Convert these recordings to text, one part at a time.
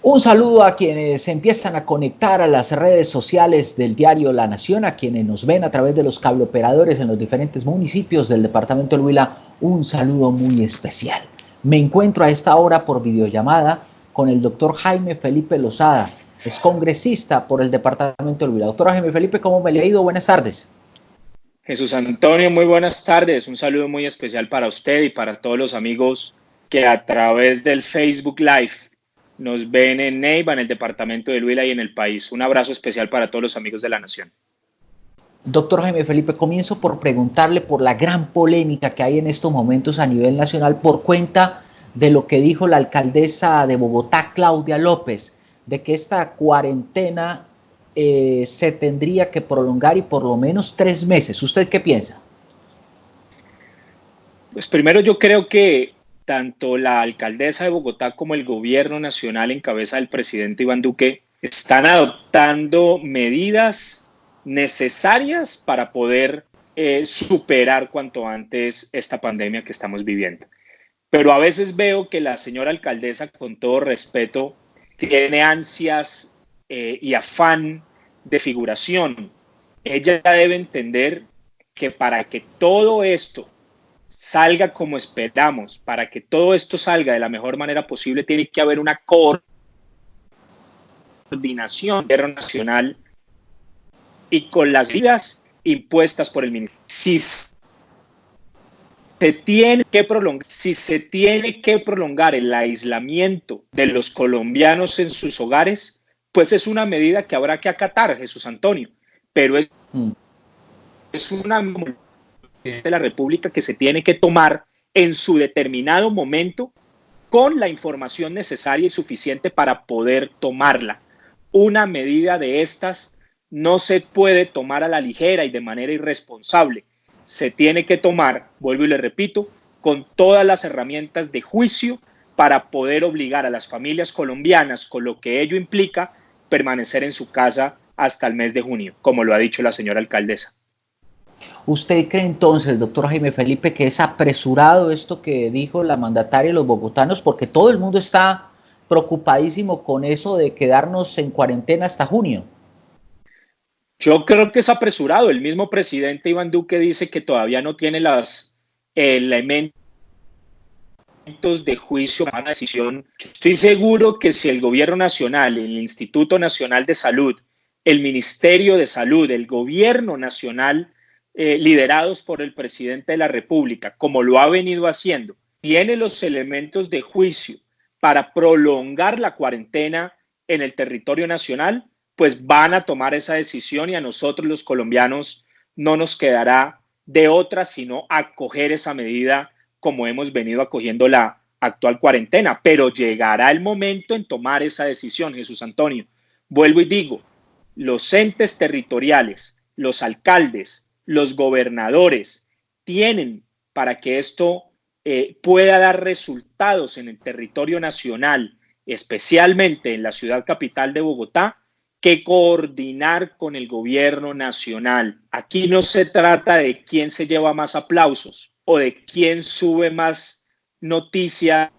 Un saludo a quienes se empiezan a conectar a las redes sociales del diario La Nación, a quienes nos ven a través de los cableoperadores en los diferentes municipios del departamento del Huila. Un saludo muy especial. Me encuentro a esta hora por videollamada con el doctor Jaime Felipe Lozada, es congresista por el departamento del Huila. Doctor Jaime Felipe, ¿cómo me le ha ido? Buenas tardes. Jesús Antonio, muy buenas tardes. Un saludo muy especial para usted y para todos los amigos que a través del Facebook Live nos ven en Neiva, en el departamento del Huila y en el país. Un abrazo especial para todos los amigos de la Nación. Doctor Jaime Felipe, comienzo por preguntarle por la gran polémica que hay en estos momentos a nivel nacional por cuenta de lo que dijo la alcaldesa de Bogotá, Claudia López, de que esta cuarentena se tendría que prolongar y por lo menos 3 meses. ¿Usted qué piensa? Pues primero yo creo que tanto la alcaldesa de Bogotá como el gobierno nacional en cabeza del presidente Iván Duque están adoptando medidas necesarias para poder superar cuanto antes esta pandemia que estamos viviendo. Pero a veces veo que la señora alcaldesa, con todo respeto, tiene ansias y afán de figuración. Ella debe entender que para que todo esto salga como esperamos, para que todo esto salga de la mejor manera posible, tiene que haber una coordinación nacional y con las medidas impuestas por el ministerio. Si se tiene que prolongar el aislamiento de los colombianos en sus hogares, pues es una medida que habrá que acatar, Jesús Antonio, pero es una de la República que se tiene que tomar en su determinado momento con la información necesaria y suficiente para poder tomarla. Una medida de estas no se puede tomar a la ligera y de manera irresponsable. Se tiene que tomar, vuelvo y le repito, con todas las herramientas de juicio para poder obligar a las familias colombianas, con lo que ello implica, permanecer en su casa hasta el mes de junio, como lo ha dicho la señora alcaldesa. ¿Usted cree entonces, doctor Jaime Felipe, que es apresurado esto que dijo la mandataria y los bogotanos? Porque todo el mundo está preocupadísimo con eso de quedarnos en cuarentena hasta junio. Yo creo que es apresurado. El mismo presidente Iván Duque dice que todavía no tiene los elementos de juicio para una decisión. Yo estoy seguro que si el gobierno nacional, el Instituto Nacional de Salud, el Ministerio de Salud, el gobierno nacional, liderados por el presidente de la República, como lo ha venido haciendo, tiene los elementos de juicio para prolongar la cuarentena en el territorio nacional, pues van a tomar esa decisión y a nosotros los colombianos no nos quedará de otra sino acoger esa medida como hemos venido acogiendo la actual cuarentena. Pero llegará el momento en tomar esa decisión, Jesús Antonio. Vuelvo y digo, los entes territoriales, los alcaldes, los gobernadores tienen para que esto pueda dar resultados en el territorio nacional, especialmente en la ciudad capital de Bogotá, que coordinar con el gobierno nacional. Aquí no se trata de quién se lleva más aplausos o de quién sube más noticias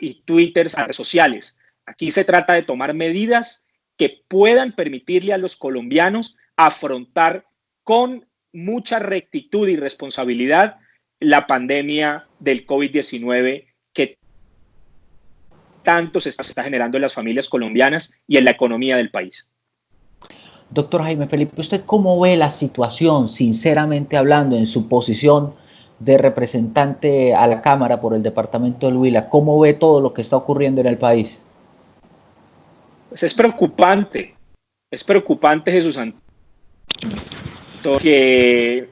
y twitters a redes sociales. Aquí se trata de tomar medidas que puedan permitirle a los colombianos afrontar con mucha rectitud y responsabilidad la pandemia del COVID-19 que tanto se está generando en las familias colombianas y en la economía del país. Doctor Jaime Felipe, ¿usted cómo ve la situación, sinceramente hablando, en su posición de representante a la Cámara por el departamento del Huila? ¿Cómo ve todo lo que está ocurriendo en el país? Pues es preocupante Jesús Antonio, que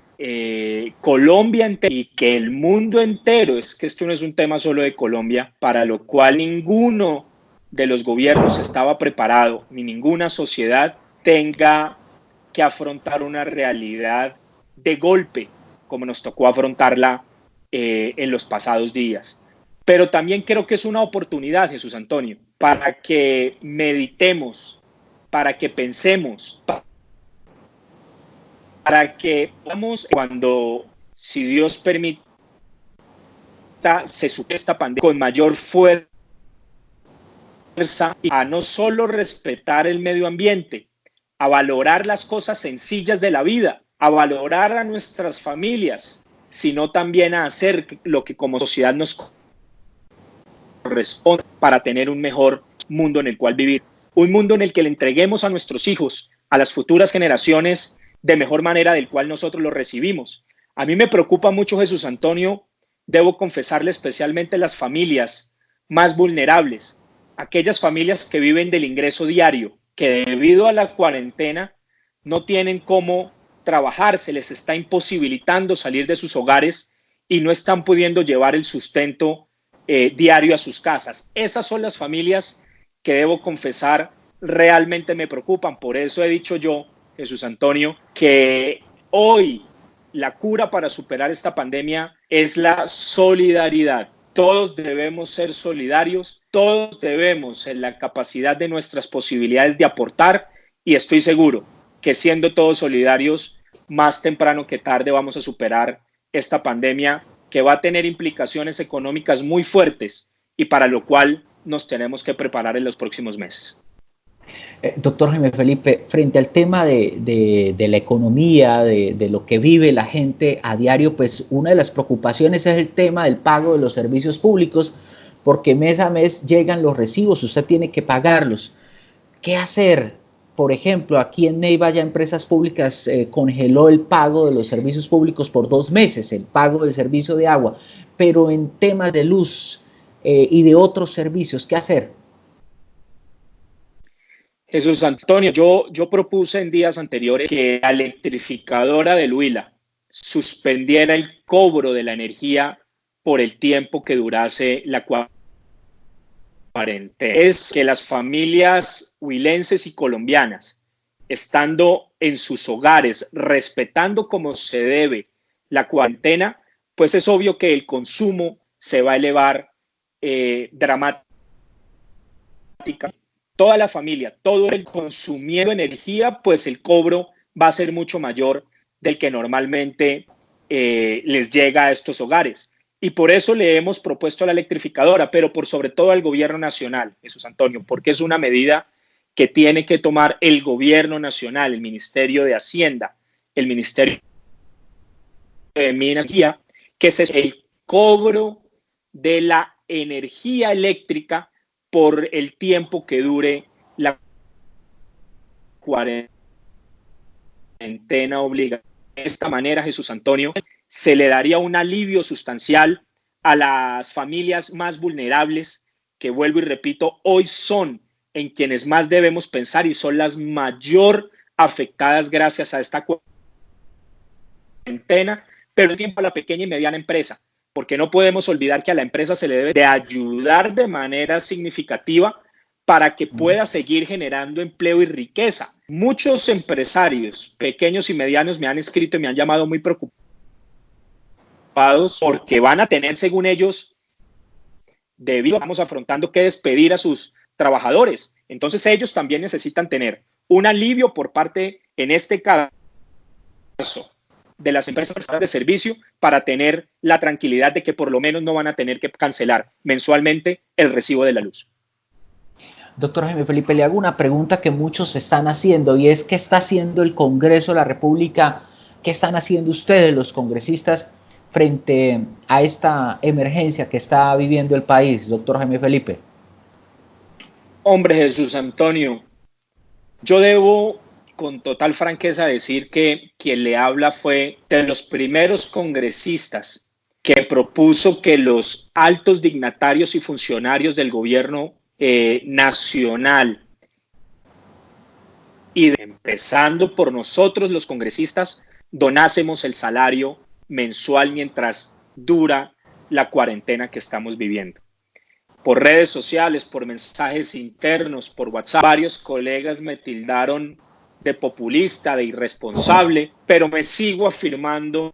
Colombia entera y que el mundo entero, es que esto no es un tema solo de Colombia, para lo cual ninguno de los gobiernos estaba preparado, ni ninguna sociedad tenga que afrontar una realidad de golpe, como nos tocó afrontarla en los pasados días. Pero también creo que es una oportunidad, Jesús Antonio, para que meditemos, para que pensemos, para que podamos, cuando, si Dios permita, se supere esta pandemia con mayor fuerza a no solo respetar el medio ambiente, a valorar las cosas sencillas de la vida, a valorar a nuestras familias, sino también a hacer lo que como sociedad nos corresponde para tener un mejor mundo en el cual vivir. Un mundo en el que le entreguemos a nuestros hijos, a las futuras generaciones, de mejor manera del cual nosotros lo recibimos. A mí me preocupa mucho, Jesús Antonio, debo confesarle, especialmente las familias más vulnerables, aquellas familias que viven del ingreso diario, que debido a la cuarentena no tienen cómo trabajar, se les está imposibilitando salir de sus hogares y no están pudiendo llevar el sustento diario a sus casas. Esas son las familias que debo confesar realmente me preocupan. Por eso he dicho yo, Jesús Antonio, que hoy la cura para superar esta pandemia es la solidaridad. Todos debemos ser solidarios, todos debemos en la capacidad de nuestras posibilidades de aportar y estoy seguro que siendo todos solidarios, más temprano que tarde vamos a superar esta pandemia que va a tener implicaciones económicas muy fuertes y para lo cual nos tenemos que preparar en los próximos meses. Doctor Jaime Felipe, frente al tema de la economía, de lo que vive la gente a diario, pues una de las preocupaciones es el tema del pago de los servicios públicos, porque mes a mes llegan los recibos, usted tiene que pagarlos. ¿Qué hacer? Por ejemplo, aquí en Neiva ya Empresas Públicas congeló el pago de los servicios públicos por 2 meses, el pago del servicio de agua, pero en temas de luz y de otros servicios, ¿qué hacer? Jesús Antonio, yo propuse en días anteriores que la electrificadora del Huila suspendiera el cobro de la energía por el tiempo que durase la cuarentena. Es que las familias huilenses y colombianas, estando en sus hogares, respetando como se debe la cuarentena, pues es obvio que el consumo se va a elevar dramáticamente. Toda la familia, todo el consumiendo energía, pues el cobro va a ser mucho mayor del que normalmente les llega a estos hogares. Y por eso le hemos propuesto a la electrificadora, pero por sobre todo al gobierno nacional, Jesús Antonio, porque es una medida que tiene que tomar el gobierno nacional, el Ministerio de Hacienda, el Ministerio de Minas y Energía, que es el cobro de la energía eléctrica por el tiempo que dure la cuarentena obligatoria. De esta manera, Jesús Antonio, se le daría un alivio sustancial a las familias más vulnerables, que vuelvo y repito, hoy son en quienes más debemos pensar y son las mayor afectadas gracias a esta cuarentena, pero al tiempo a la pequeña y mediana empresa, porque no podemos olvidar que a la empresa se le debe de ayudar de manera significativa para que pueda seguir generando empleo y riqueza. Muchos empresarios pequeños y medianos me han escrito y me han llamado muy preocupados porque van a tener, según ellos, vamos afrontando que despedir a sus trabajadores. Entonces ellos también necesitan tener un alivio por parte, en este caso, de las empresas prestadoras de servicio para tener la tranquilidad de que por lo menos no van a tener que cancelar mensualmente el recibo de la luz. Doctor Jaime Felipe, le hago una pregunta que muchos están haciendo y es ¿qué está haciendo el Congreso de la República? ¿Qué están haciendo ustedes, los congresistas, frente a esta emergencia que está viviendo el país, doctor Jaime Felipe? Hombre, Jesús Antonio, yo debo con total franqueza decir que quien le habla fue de los primeros congresistas que propuso que los altos dignatarios y funcionarios del gobierno nacional y empezando por nosotros los congresistas donásemos el salario mensual mientras dura la cuarentena que estamos viviendo. Por redes sociales, por mensajes internos, por WhatsApp, varios colegas me tildaron de populista, de irresponsable, pero me sigo afirmando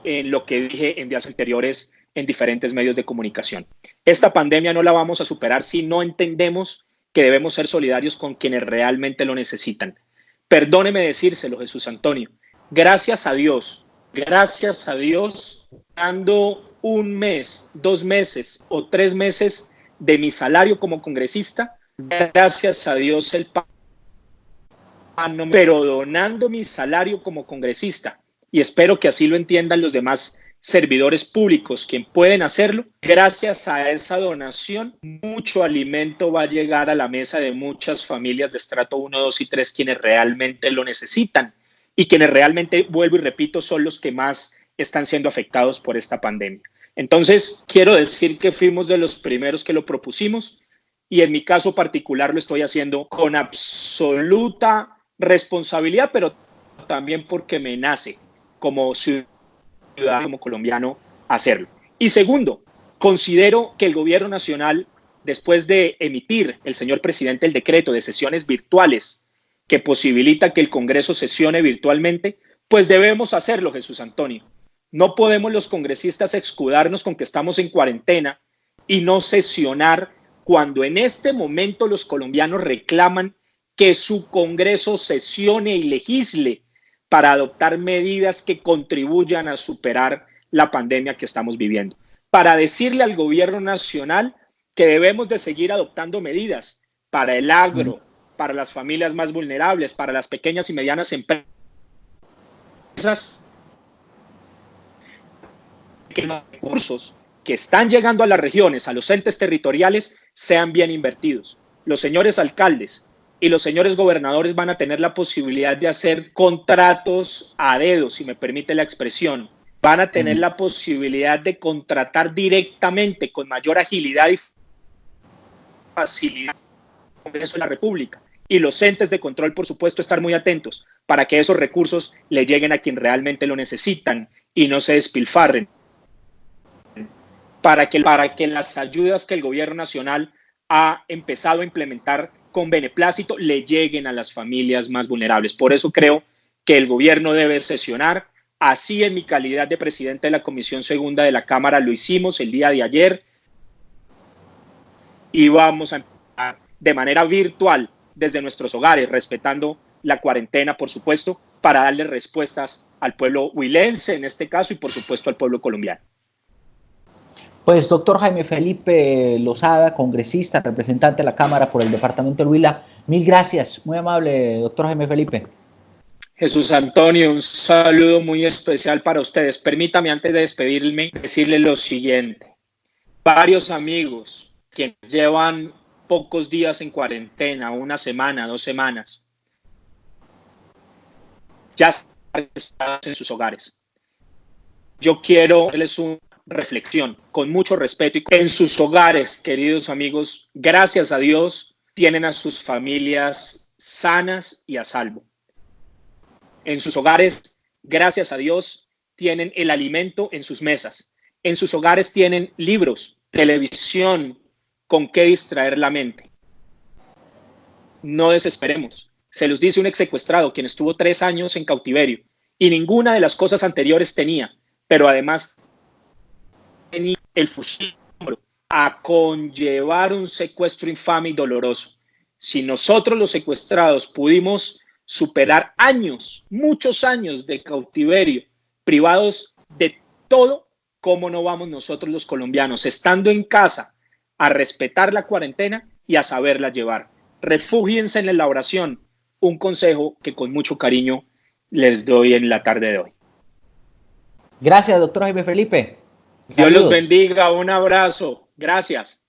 en lo que dije en días anteriores en diferentes medios de comunicación. Esta pandemia no la vamos a superar si no entendemos que debemos ser solidarios con quienes realmente lo necesitan. Perdóneme decírselo, Jesús Antonio, gracias a Dios, dando 1 mes, 2 meses o 3 meses de mi salario como congresista, gracias a Dios el pan no me, pero donando mi salario como congresista, y espero que así lo entiendan los demás servidores públicos, quien pueden hacerlo, gracias a esa donación, mucho alimento va a llegar a la mesa de muchas familias de estrato 1, 2 y 3, quienes realmente lo necesitan y quienes realmente, vuelvo y repito, son los que más están siendo afectados por esta pandemia. Entonces, quiero decir que fuimos de los primeros que lo propusimos y en mi caso particular lo estoy haciendo con absoluta responsabilidad, pero también porque me nace como ciudadano, como colombiano, hacerlo. Y segundo, considero que el gobierno nacional, después de emitir el señor presidente el decreto de sesiones virtuales que posibilita que el Congreso sesione virtualmente, pues debemos hacerlo, Jesús Antonio. No podemos los congresistas escudarnos con que estamos en cuarentena y no sesionar cuando en este momento los colombianos reclaman que su Congreso sesione y legisle para adoptar medidas que contribuyan a superar la pandemia que estamos viviendo. Para decirle al gobierno nacional que debemos de seguir adoptando medidas para el agro, para las familias más vulnerables, para las pequeñas y medianas empresas, que los recursos que están llegando a las regiones, a los entes territoriales, sean bien invertidos. Los señores alcaldes y los señores gobernadores van a tener la posibilidad de hacer contratos a dedo, si me permite la expresión. Van a tener la posibilidad de contratar directamente con mayor agilidad y facilidad al Congreso de la República. Y los entes de control, por supuesto, estar muy atentos para que esos recursos le lleguen a quien realmente lo necesitan y no se despilfarren. Para que las ayudas que el gobierno nacional ha empezado a implementar con beneplácito le lleguen a las familias más vulnerables. Por eso creo que el gobierno debe sesionar. Así, en mi calidad de presidente de la Comisión Segunda de la Cámara, lo hicimos el día de ayer y vamos a empezar de manera virtual desde nuestros hogares, respetando la cuarentena, por supuesto, para darle respuestas al pueblo huilense en este caso y, por supuesto, al pueblo colombiano. Pues, doctor Jaime Felipe Lozada, congresista, representante de la Cámara por el departamento del Huila, mil gracias, muy amable, doctor Jaime Felipe. Jesús Antonio, un saludo muy especial para ustedes. Permítame, antes de despedirme, decirle lo siguiente. Varios amigos quienes llevan pocos días en cuarentena, una semana, 2 semanas, ya están en sus hogares. Yo quiero hacerles una reflexión con mucho respeto y en sus hogares, queridos amigos, gracias a Dios, tienen a sus familias sanas y a salvo. En sus hogares, gracias a Dios, tienen el alimento en sus mesas. En sus hogares tienen libros, televisión, con qué distraer la mente. No desesperemos. Se los dice un ex secuestrado quien estuvo 3 años en cautiverio y ninguna de las cosas anteriores tenía, pero además tenía el fusil a conllevar un secuestro infame y doloroso. Si nosotros los secuestrados pudimos superar años, muchos años de cautiverio, privados de todo, ¿cómo no vamos nosotros los colombianos, estando en casa, a respetar la cuarentena y a saberla llevar? Refúgiense en la oración, un consejo que con mucho cariño les doy en la tarde de hoy. Gracias, doctor Jaime Felipe. Dios los bendiga, un abrazo. Gracias.